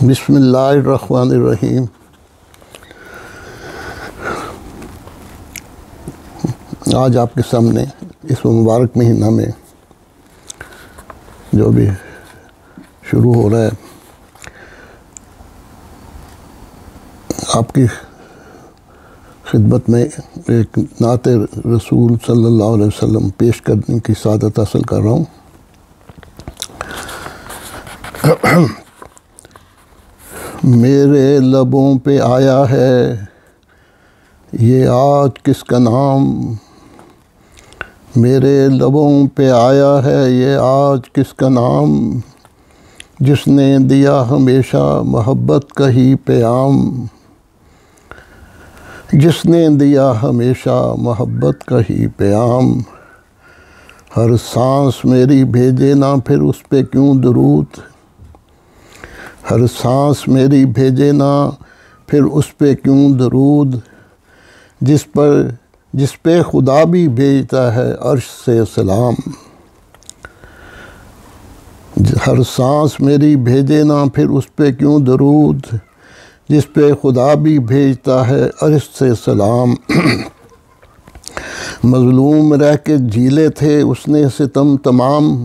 بسم اللہ الرحمن الرحیم۔ آج آپ کے سامنے اس مبارک مہینہ میں جو بھی شروع ہو رہا ہے، آپ کی خدمت میں ایک نعت رسول صلی اللہ علیہ وسلم پیش کرنے کی سعادت حاصل کر رہا ہوں۔ میرے لبوں پہ آیا ہے یہ آج کس کا نام، میرے لبوں پہ آیا ہے یہ آج کس کا نام، جس نے دیا ہمیشہ محبت کا ہی پیام، جس نے دیا ہمیشہ محبت کا ہی پیام۔ ہر سانس میری بھیجے نہ پھر اس پہ کیوں درود، ہر سانس میری بھیجے نہ پھر اس پہ کیوں درود، جس پہ خدا بھی بھیجتا ہے عرش سے سلام۔ ہر سانس میری بھیجے نہ پھر اس پہ کیوں درود، جس پہ خدا بھی بھیجتا ہے عرش سے سلام۔ مظلوم رہ کے جھیلے تھے اس نے ستم تمام،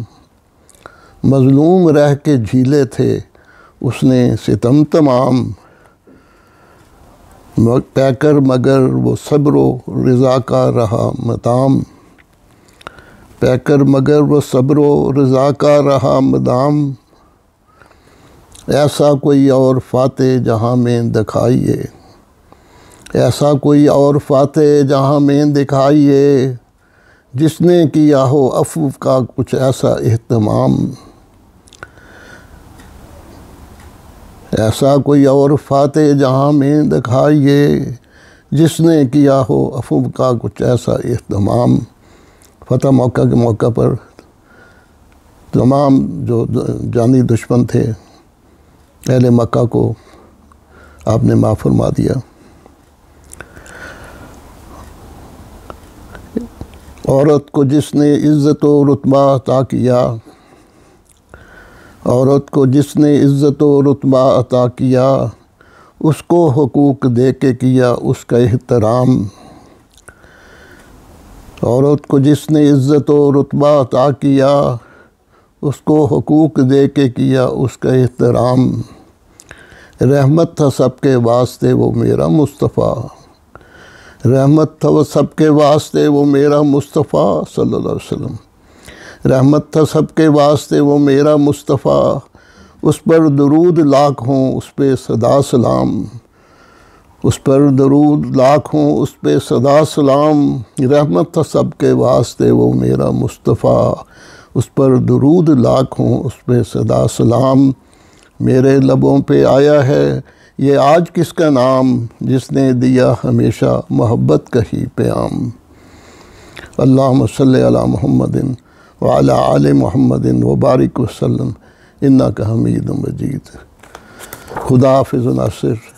مظلوم رہ کے جھیلے تھے اس نے ستم تمام، پے کر مگر وہ صبر و رضا کا رہا مدام، پے کر مگر وہ صبر و رضا کا رہا مدام۔ ایسا کوئی اور فاتح جہاں میں دکھائیے، ایسا کوئی اور فاتح جہاں میں دکھائیے، جس نے کیا ہو عفو کا کچھ ایسا اہتمام۔ ایسا کوئی اور فاتح جہاں میں دکھائیے، جس نے کیا ہو عفو کا کچھ ایسا اہتمام۔ فتح موقع کے موقع پر تمام جو جانی دشمن تھے اہل مکہ کو آپ نے معاف فرما دیا۔ عورت کو جس نے عزت و رتبہ عطا کیا، عورت کو جس نے عزت و رتبہ عطا کیا، اس کو حقوق دے کے کیا اس کا احترام۔ عورت کو جس نے عزت و رتبہ عطا کیا، اس کو حقوق دے کے کیا اس کا احترام۔ رحمت تھا سب کے واسطے وہ میرا مصطفیٰ، رحمت تھا وہ سب کے واسطے وہ میرا مصطفیٰ صلی اللہ علیہ وسلم۔ رحمت تھا سب کے واسطے وہ میرا مصطفیٰ، اس پر درود لاکھ ہوں اس پہ صدا سلام، اس پر درود لاکھ ہوں اس پہ صدا سلام۔ رحمت تھا سب کے واسطے وہ میرا مصطفیٰ، اس پر درود لاکھ ہوں اس پہ صدا سلام۔ میرے لبوں پہ آیا ہے یہ آج کس کا نام، جس نے دیا ہمیشہ محبت کا ہی پیام۔ اللہم صلی علی محمد وعلی آل محمد وبارک وسلم انک حمید مجید۔ خدا حافظ و ناصر۔